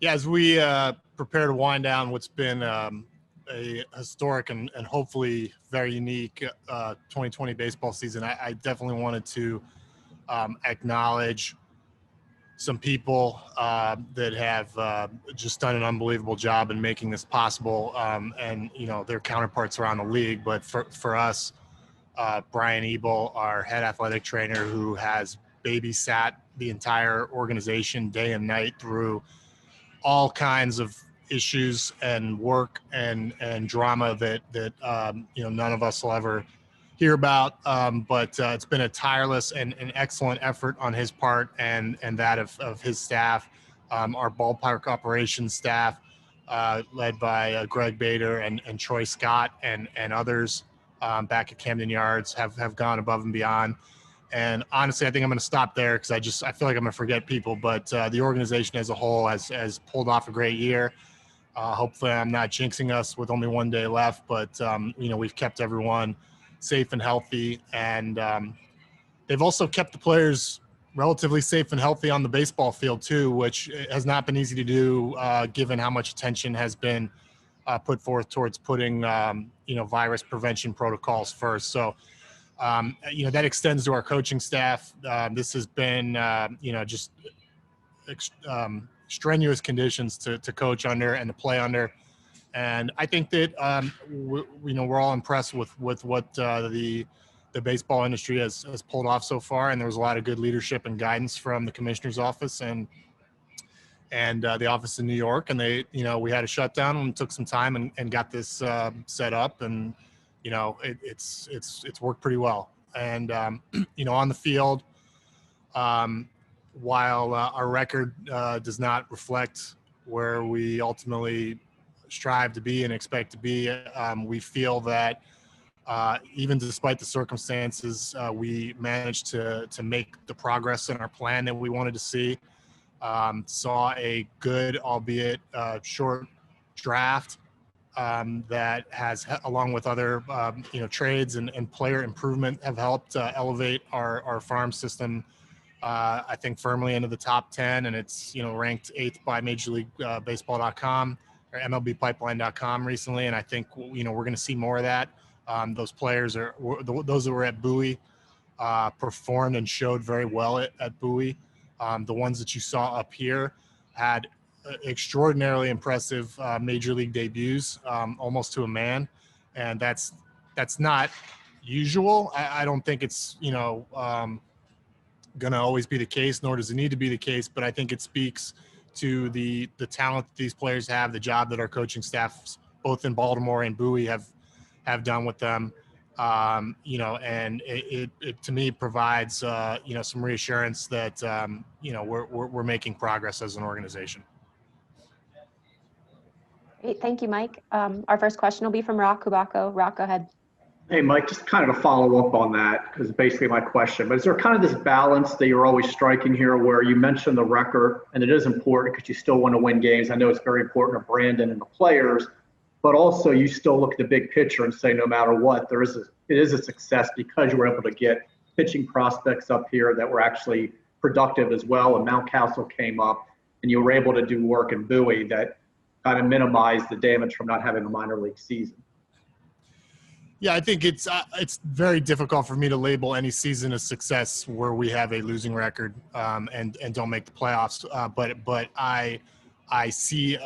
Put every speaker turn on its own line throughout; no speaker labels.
Yeah, as we prepare to wind down what's been a historic and hopefully very unique 2020 baseball season, I definitely wanted to acknowledge some people that have just done an unbelievable job in making this possible, and their counterparts around the league. But for us, Brian Ebel, our head athletic trainer, who has babysat the entire organization day and night through all kinds of issues and work and drama that none of us will ever hear about. But it's been a tireless and excellent effort on his part and that of his staff, our ballpark operations staff, led by Greg Bader and Troy Scott and others back at Camden Yards have gone above and beyond. And honestly, I think I'm going to stop there because I feel like I'm going to forget people. But the organization as a whole has pulled off a great year. Hopefully, I'm not jinxing us with only one day left. But we've kept everyone safe and healthy, and they've also kept the players relatively safe and healthy on the baseball field too, which has not been easy to do given how much attention has been put forth towards putting virus prevention protocols first. So. That extends to our coaching staff. This has been, just strenuous conditions to coach under and to play under. And I think that, we're all impressed with what the baseball industry has pulled off so far. And there was a lot of good leadership and guidance from the commissioner's office and the office in New York. And we had a shutdown and took some time and got this set up. And it's worked pretty well. And on the field, while our record does not reflect where we ultimately strive to be and expect to be, we feel that even despite the circumstances, we managed to make the progress in our plan that we wanted to see. Saw a good, albeit short draft. That has, along with other, trades and player improvement, have helped elevate our farm system, I think, firmly into the top 10. And it's, ranked 8th by Major League Baseball.com or MLBpipeline.com recently. And I think, we're going to see more of that. Those players those that were at Bowie performed and showed very well at Bowie. The ones that you saw up here had extraordinarily impressive major league debuts, almost to a man, and that's not usual. I don't think it's going to always be the case, nor does it need to be the case. But I think it speaks to the talent that these players have, the job that our coaching staffs, both in Baltimore and Bowie, have done with them. And it to me provides some reassurance that we're making progress as an organization.
Great. Thank you, Mike. Our first question will be from Rock Kubaco. Rock, go ahead.
Hey, Mike, just kind of to follow up on that, because basically my question, but is there kind of this balance that you're always striking here where you mentioned the record, and it is important because you still want to win games. I know it's very important to Brandon and the players, but also you still look at the big picture and say no matter what, it is a success because you were able to get pitching prospects up here that were actually productive as well, and Mountcastle came up, and you were able to do work in Bowie that kind of minimize the damage from not having a minor league season.
Yeah, I think it's very difficult for me to label any season a success where we have a losing record and don't make the playoffs. But I see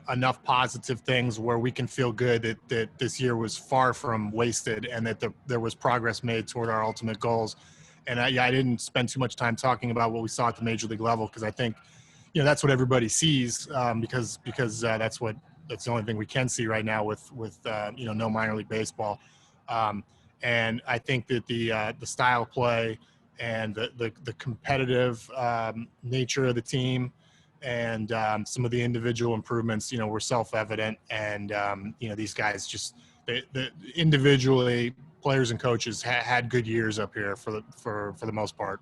enough positive things where we can feel good that this year was far from wasted and that there was progress made toward our ultimate goals. And I didn't spend too much time talking about what we saw at the major league level because I think that's what everybody sees because that's the only thing we can see right now with no minor league baseball. And I think that the style of play and the competitive nature of the team and some of the individual improvements, were self-evident. And these guys just individually, players and coaches had good years up here for the most part.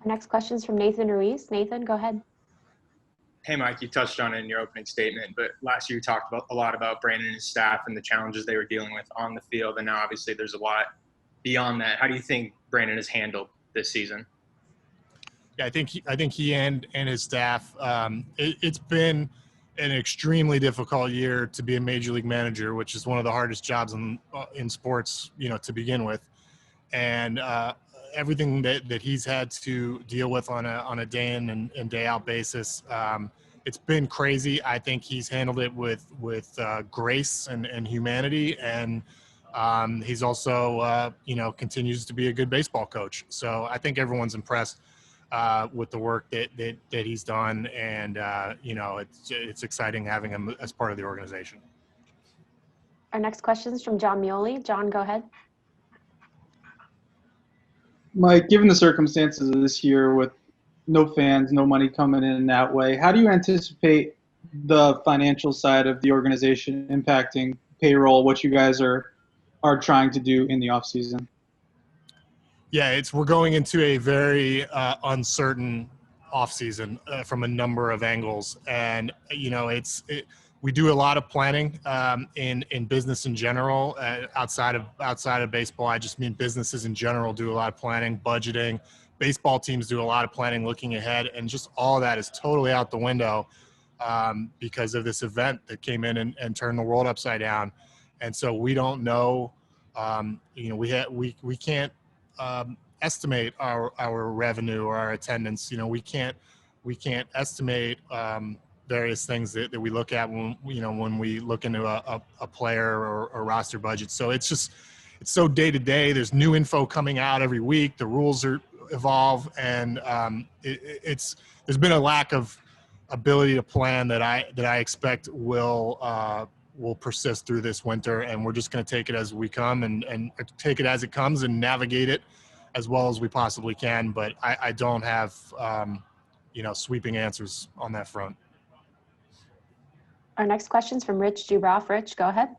Our next question is from Nathan Ruiz. Nathan, go ahead.
Hey, Mike, you touched on it in your opening statement, but last year you talked a lot about Brandon and his staff and the challenges they were dealing with on the field, and now obviously there's a lot beyond that. How do you think Brandon has handled this season?
Yeah, I think he and his staff. It's been an extremely difficult year to be a major league manager, which is one of the hardest jobs in sports, to begin with, and everything that he's had to deal with on a day in and day out basis. It's been crazy. I think he's handled it with grace and humanity, and he's also continues to be a good baseball coach. So I think everyone's impressed with the work that he's done, and it's exciting having him as part of the organization.
Our next question is from John Mioli. John, go ahead.
Mike, given the circumstances of this year with no fans, no money coming in that way, how do you anticipate the financial side of the organization impacting payroll, what you guys are trying to do in the offseason?
Yeah, we're going into a very uncertain offseason from a number of angles, and we do a lot of planning in business in general. Outside of baseball, I just mean businesses in general do a lot of planning, budgeting. Baseball teams do a lot of planning, looking ahead, and just all of that is totally out the window because of this event that came in and turned the world upside down. And so we don't know. We can't estimate our revenue or our attendance. We can't estimate various things that we look at when we look into a player or roster budget. So it's so day to day. There's new info coming out every week. The rules evolve, and there's been a lack of ability to plan that I expect will persist through this winter, and we're just going to take it as we come and take it as it comes and navigate it as well as we possibly can. But I don't have sweeping answers on that front.
Our next question is from Rich Dubroff. Rich, go ahead.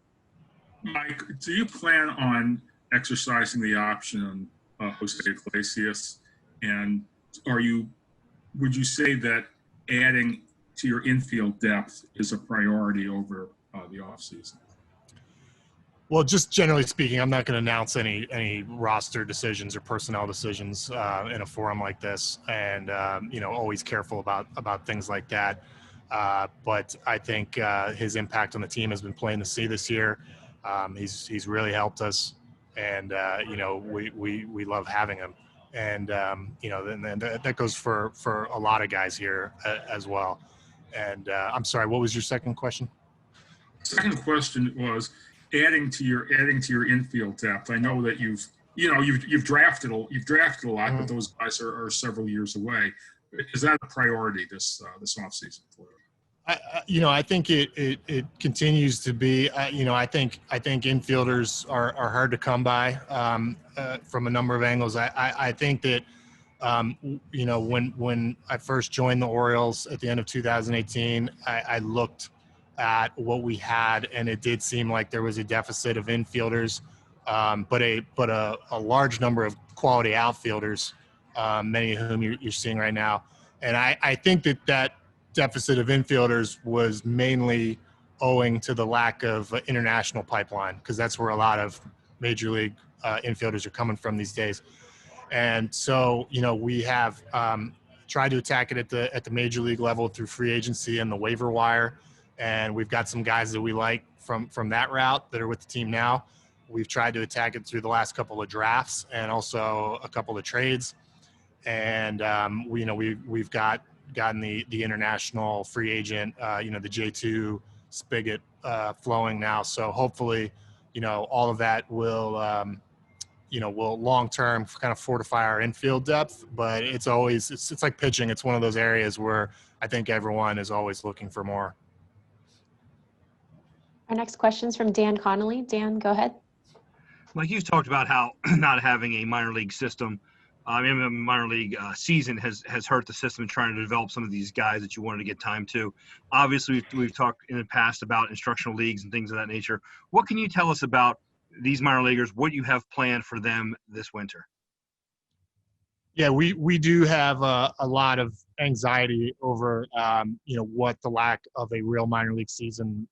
Mike, do you plan on exercising the option on Jose Iglesias? And would you say that adding to your infield depth is a priority over the offseason?
Well, just generally speaking, I'm not going to announce any roster decisions or personnel decisions in a forum like this, and always careful about things like that. But I think his impact on the team has been plain to see this year. He's really helped us, and we love having him. And then that goes for a lot of guys here as well. And I'm sorry, what was your second question?
Second question was adding to your infield depth. I know that you've drafted a lot, mm-hmm. but those guys are several years away. Is that a priority this offseason for you?
I think it continues to be. I think infielders are hard to come by from a number of angles. I think that when I first joined the Orioles at the end of 2018, I looked at what we had, and it did seem like there was a deficit of infielders, but a large number of quality outfielders, many of whom you're seeing right now. And I think that deficit of infielders was mainly owing to the lack of international pipeline, because that's where a lot of major league infielders are coming from these days. And so, we have tried to attack it at the major league level through free agency and the waiver wire. And we've got some guys that we like from that route that are with the team now. We've tried to attack it through the last couple of drafts and also a couple of trades. And we've gotten the international free agent, the J2 spigot flowing now. So hopefully, all of that will long-term kind of fortify our infield depth. But it's like pitching. It's one of those areas where I think everyone is always looking for more.
Our next question is from Dan Connolly. Dan, go ahead.
Mike, you've talked about how not having a minor league system, a minor league season has hurt the system in trying to develop some of these guys that you wanted to get time to. Obviously, we've talked in the past about instructional leagues and things of that nature. What can you tell us about these minor leaguers, what you have planned for them this winter?
Yeah, we do have a lot of anxiety over, what the lack of a real minor league season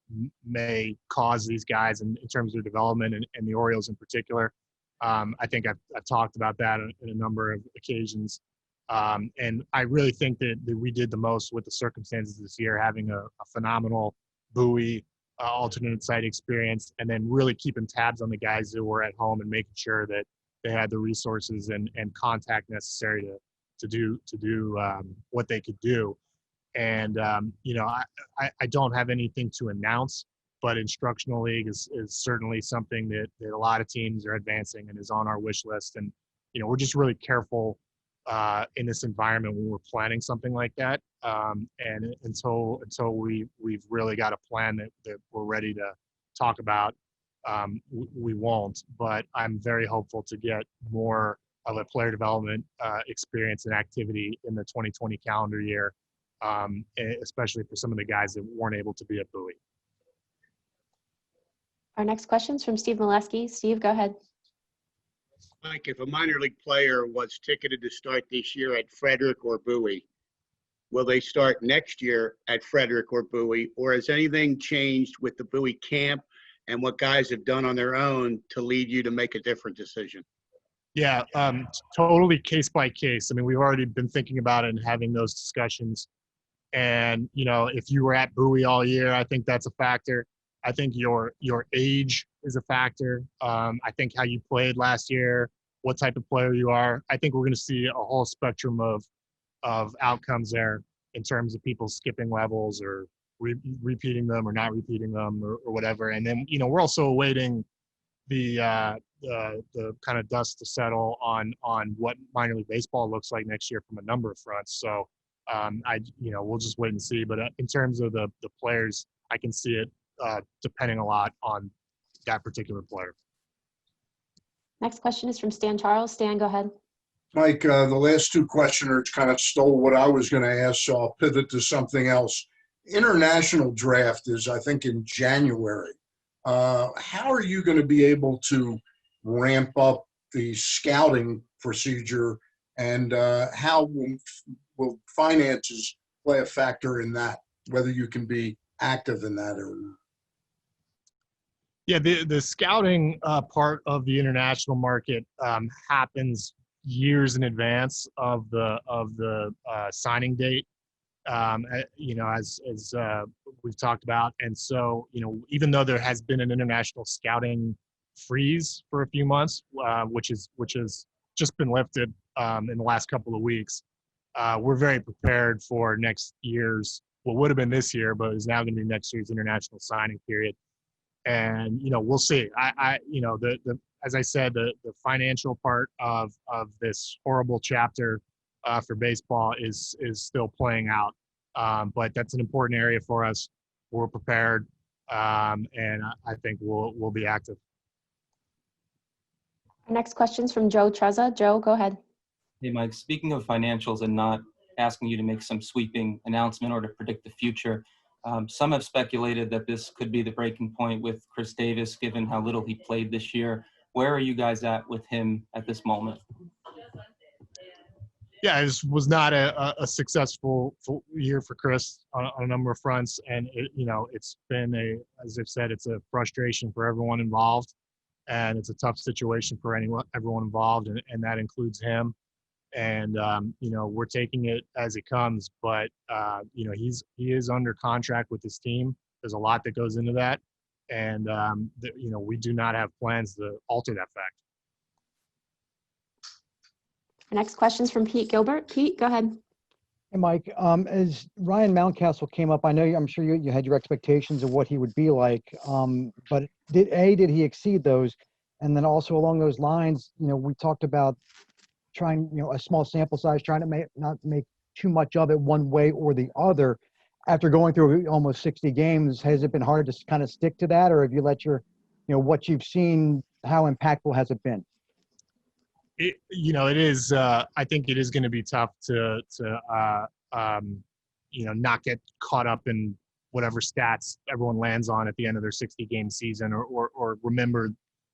may cause these guys in terms of their development and the Orioles in particular. I think I've talked about that in a number of occasions. And I really think that we did the most with the circumstances this year, having a phenomenal Bowie alternate site experience, and then really keeping tabs on the guys who were at home and making sure that they had the resources and contact necessary to do what they could do. And I don't have anything to announce, but Instructional League is certainly something that a lot of teams are advancing and is on our wish list. And we're just really careful in this environment when we're planning something like that. And until we've really got a plan that we're ready to talk about, we won't. But I'm very hopeful to get more of a player development experience and activity in the 2020 calendar year, especially for some of the guys that weren't able to be at Bowie.
Our next question is from Steve Molesky. Steve, go ahead.
Mike, if a minor league player was ticketed to start this year at Frederick or Bowie, will they start next year at Frederick or Bowie, or has anything changed with the Bowie camp and what guys have done on their own to lead you to make a different decision?
Yeah, totally case by case. I mean, we've already been thinking about it and having those discussions. And, if you were at Bowie all year, I think that's a factor. I think your age is a factor. I think how you played last year, what type of player you are. I think we're going to see a whole spectrum of outcomes there in terms of people skipping levels or repeating them or not repeating them or whatever. And then, we're also awaiting the kind of dust to settle on what minor league baseball looks like next year from a number of fronts. So we'll just wait and see. But in terms of the players, I can see it depending a lot on that particular player.
Next question is from Stan Charles. Stan, go ahead.
Mike, the last two questioners kind of stole what I was going to ask, so I'll pivot to something else. International draft is, I think, in January. How are you going to be able to ramp up the scouting procedure, and how will finances play a factor in that, whether you can be active in that or not?
Yeah, the scouting part of the international market happens years in advance of the signing date. As we've talked about, and so even though there has been an international scouting freeze for a few months, which has just been lifted in the last couple of weeks, we're very prepared for next year's, what would have been this year, but is now going to be next year's international signing period. And we'll see. As I said, the financial part of this horrible chapter for baseball is still playing out, but that's an important area for us. We're prepared, and I think we'll be active.
Our next question is from Joe Trezza. Joe, go ahead.
Hey, Mike. Speaking of financials and not asking you to make some sweeping announcement or to predict the future, some have speculated that this could be the breaking point with Chris Davis, given how little he played this year. Where are you guys at with him at this moment?
Yeah, it was not a successful year for Chris on a number of fronts, and it's been as I've said, it's a frustration for everyone involved, and it's a tough situation for everyone involved, and that includes him. And we're taking it as it comes, but he is under contract with his team. There's a lot that goes into that, and we do not have plans to alter that fact.
Our next question is from Pete Gilbert. Pete, go ahead.
Hey, Mike. As Ryan Mountcastle came up, I'm sure you had your expectations of what he would be like, but did he exceed those? And then also along those lines, we talked about trying, a small sample size, trying to not make too much of it one way or the other. After going through almost 60 games, has it been hard to kind of stick to that, or have you let what you've seen, how impactful has it been?
It is. I think it is going to be tough to not get caught up in whatever stats everyone lands on at the end of their 60-game season, or remember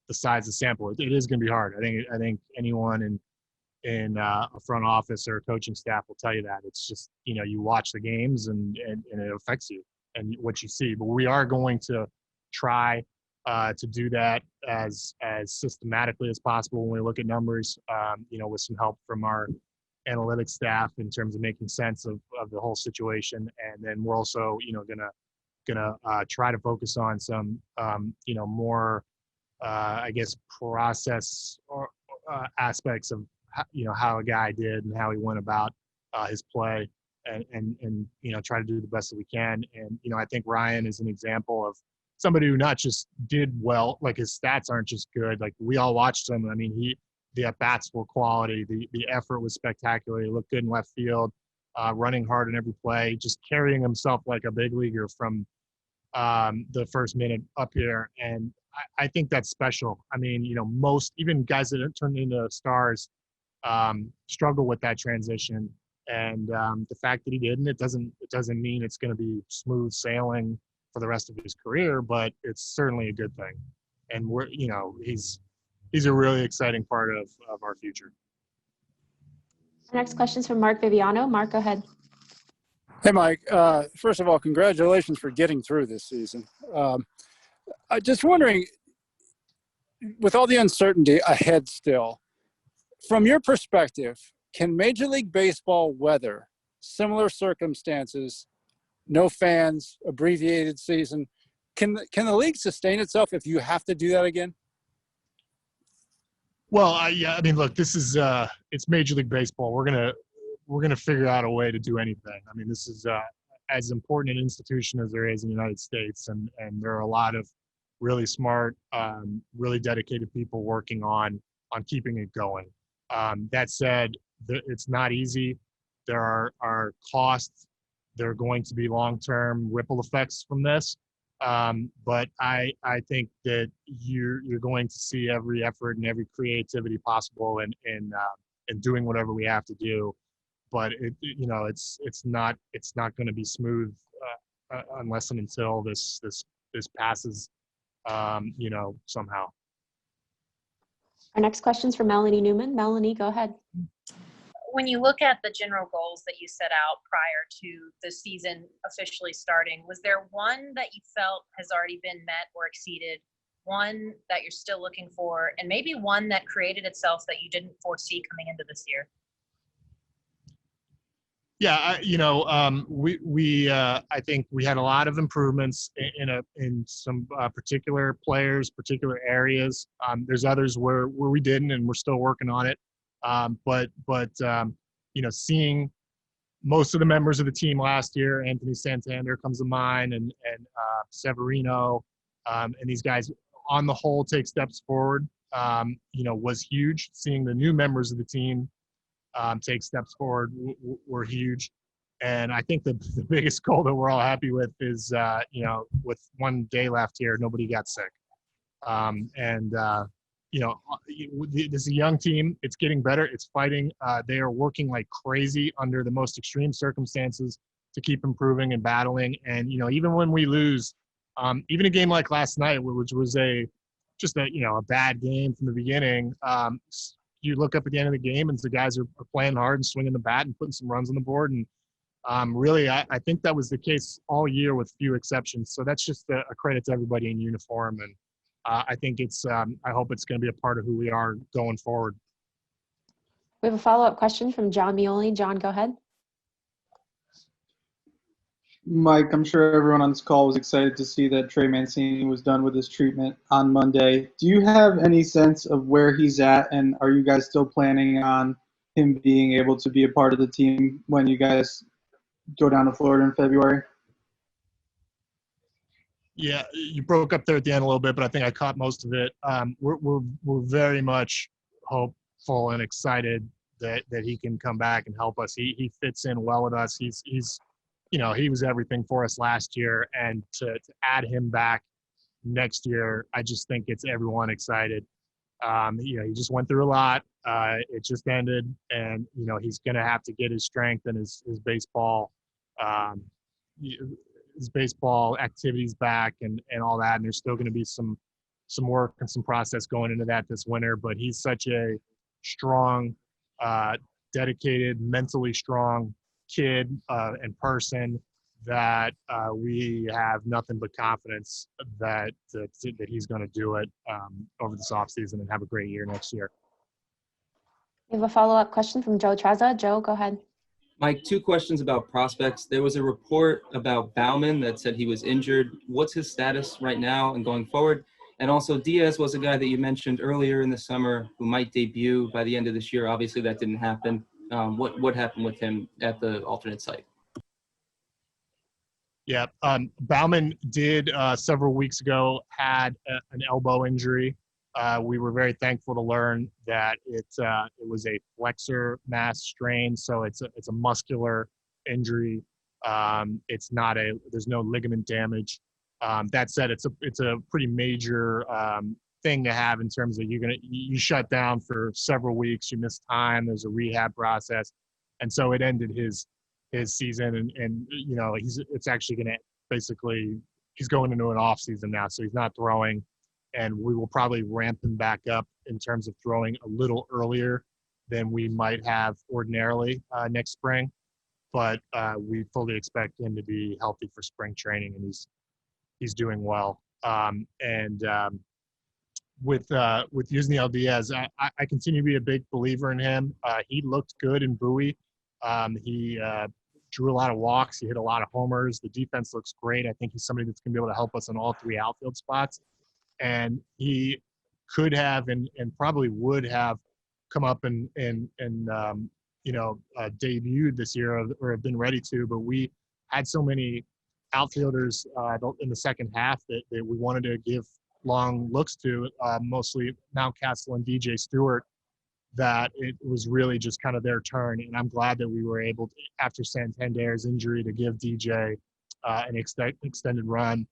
the size of the sample. It is going to be hard. I think anyone in a front office or a coaching staff will tell you that. It's just, you watch the games and it affects you and what you see. But we are going to try to do that as systematically as possible when we look at numbers, with some help from our analytics staff in terms of making sense of the whole situation. And then we're also, gonna try to focus on some, more, I guess, process or aspects of, how a guy did and how he went about his play, and try to do the best that we can. And I think Ryan is an example of somebody who not just did well, like his stats aren't just good. Like we all watched him. I mean, the at-bats were quality. The effort was spectacular. He looked good in left field, running hard in every play, just carrying himself like a big leaguer from the first minute up here. And I think that's special. I mean, most, even guys that turn into stars, struggle with that transition. And the fact that he didn't, it doesn't mean it's going to be smooth sailing for the rest of his career, but it's certainly a good thing. And we're, he's a really exciting part of our future.
Our next question is from Mark Viviano. Mark, go ahead.
Hey, Mike. First of all, congratulations for getting through this season. I'm just wondering, with all the uncertainty ahead still, from your perspective, can Major League Baseball weather similar circumstances, no fans, abbreviated season? Can the league sustain itself if you have to do that again?
Well, yeah. I mean, look, this is it's Major League Baseball. We're gonna figure out a way to do anything. I mean, this is as important an institution as there is in the United States, and there are a lot of really smart, really dedicated people working on keeping it going. That said, it's not easy. There are costs. There are going to be long-term ripple effects from this. But I think that you're going to see every effort and every creativity possible in doing whatever we have to do. But it's not going to be smooth unless and until this passes, somehow.
Our next question is from Melanie Newman. Melanie, go ahead.
When you look at the general goals that you set out prior to the season officially starting, was there one that you felt has already been met or exceeded, one that you're still looking for, and maybe one that created itself that you didn't foresee coming into this year?
Yeah, I think we had a lot of improvements in some particular players, particular areas. There's others where we didn't, and we're still working on it. But seeing most of the members of the team last year, Anthony Santander comes to mind, and Severino, and these guys on the whole take steps forward, was huge. Seeing the new members of the team take steps forward were huge. And I think the biggest goal that we're all happy with is, with one day left here, nobody got sick. This is a young team. It's getting better. It's fighting. They are working like crazy under the most extreme circumstances to keep improving and battling. And, even when we lose, even a game like last night, which was a bad game from the beginning, you look up at the end of the game and the guys are playing hard and swinging the bat and putting some runs on the board. And really, I think that was the case all year with few exceptions. So that's just a credit to everybody in uniform. And I think I hope it's going to be a part of who we are going forward.
We have a follow-up question from John Mioli. John, go ahead.
Mike, I'm sure everyone on this call was excited to see that Trey Mancini was done with his treatment on Monday. Do you have any sense of where he's at, and are you guys still planning on him being able to be a part of the team when you guys go down to Florida in February?
Yeah, you broke up there at the end a little bit, but I think I caught most of it. We're very much hopeful and excited that he can come back and help us. He fits in well with us. He's he was everything for us last year, and to add him back next year, I just think it's everyone excited. He just went through a lot. It just ended, and he's going to have to get his strength and his baseball activities back and all that. And there's still going to be some work and some process going into that this winter. But he's such a strong, dedicated, mentally strong kid and person that we have nothing but confidence that he's going to do it over this offseason and have a great year next year.
We have a follow-up question from Joe Trezza. Joe, go ahead.
Mike, 2 questions about prospects. There was a report about Bauman that said he was injured. What's his status right now and going forward? And also, Diaz was a guy that you mentioned earlier in the summer who might debut by the end of this year. Obviously, that didn't happen. What happened with him at the alternate site?
Yeah, Bauman did several weeks ago had an elbow injury. We were very thankful to learn that it was a flexor mass strain, so it's a muscular injury. There's no ligament damage. That said, it's a pretty major thing to have in terms of you shut down for several weeks, you miss time, there's a rehab process, and so it ended his season, and it's actually going to basically, he's going into an off season now, so he's not throwing, and we will probably ramp him back up in terms of throwing a little earlier than we might have ordinarily next spring, but we fully expect him to be healthy for spring training, and he's doing well. With Yusniel Diaz, I continue to be a big believer in him. He looked good in Bowie. He drew a lot of walks. He hit a lot of homers. The defense looks great. I think he's somebody that's going to be able to help us in all 3 outfield spots. And he could have and probably would have come up and debuted this year or have been ready to. But we had so many outfielders in the second half that we wanted to give long looks to, mostly Mountcastle and DJ Stewart, that it was really just kind of their turn. And I'm glad that we were able to, after Santander's injury, to give DJ an extended run.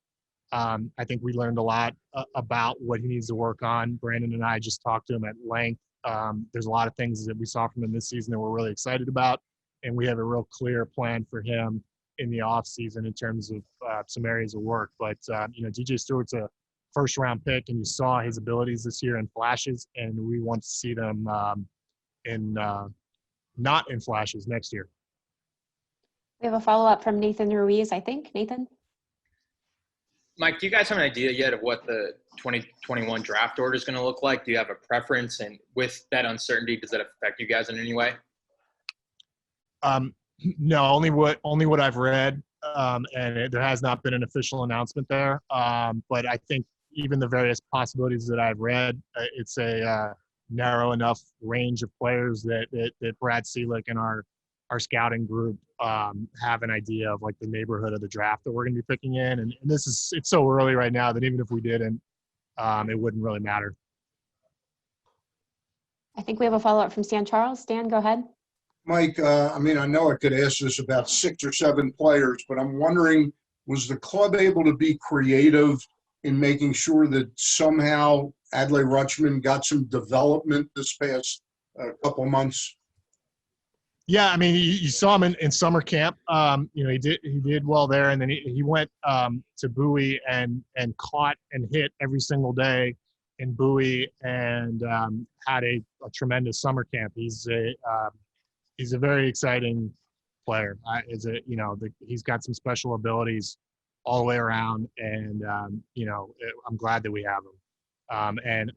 I think we learned a lot about what he needs to work on. Brandon and I just talked to him at length. There's a lot of things that we saw from him this season that we're really excited about. And we have a real clear plan for him in the off season in terms of some areas of work. But, DJ Stewart's a first-round pick, and you saw his abilities this year in flashes, and we want to see them not in flashes next year.
We have a follow-up from Nathan Ruiz, I think. Nathan?
Mike, do you guys have an idea yet of what the 2021 draft order is going to look like? Do you have a preference? And with that uncertainty, does that affect you guys in any way?
No, only what I've read, and there has not been an official announcement there. But I think even the various possibilities that I've read, it's a narrow enough range of players that Brad Seelick and our scouting group have an idea of like the neighborhood of the draft that we're going to be picking in. And it's so early right now that even if we didn't, it wouldn't really matter.
I think we have a follow-up from Stan Charles. Stan, go ahead.
Mike, I know I could ask this about 6 or 7 players, but I'm wondering, was the club able to be creative in making sure that somehow Adley Rutman got some development this past couple months?
Yeah, you saw him in summer camp. He did well there, and then he went to Bowie and caught and hit every single day in Bowie, and had a tremendous summer camp. He's a very exciting player. He's got some special abilities all the way around, and I'm glad that we have him. And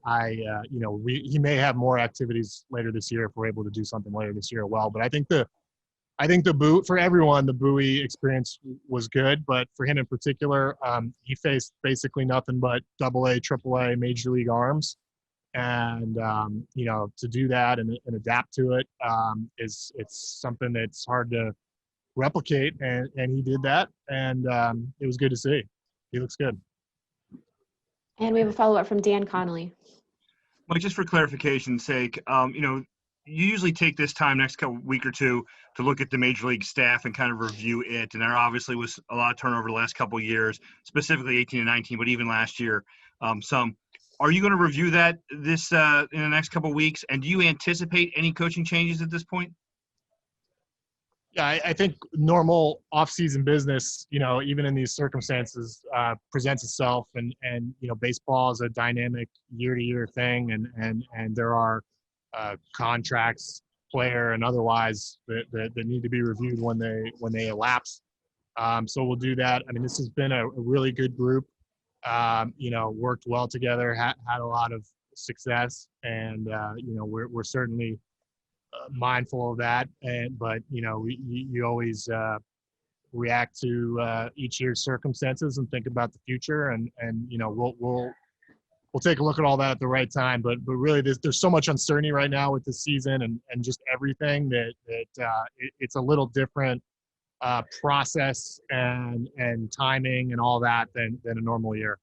he may have more activities later this year if we're able to do something later this year. Well, but I think for everyone, the Bowie experience was good, but for him in particular, he faced basically nothing but AA, AAA, major league arms. And, to do that and adapt to it, it's something that's hard to replicate. And he did that. And it was good to see. He looks good.
And we have a follow-up from Dan Connolly.
Mike, just for clarification's sake, you usually take this time next week or two to look at the major league staff and kind of review it. And there obviously was a lot of turnover the last couple of years, specifically 18 and 19, but even last year, some. Are you going to review that this in the next couple of weeks? And do you anticipate any coaching changes at this point?
Yeah, I think normal off-season business, even in these circumstances, presents itself, and baseball is a dynamic year-to-year thing, and there are contracts, player and otherwise, that need to be reviewed when they elapse. So we'll do that. This has been a really good group. Worked well together, had a lot of success, and we're certainly mindful of that. But you always react to each year's circumstances and think about the future, and we'll take a look at all that at the right time. But really, there's so much uncertainty right now with the season and just everything that it's a little different process and timing and all that than a normal year.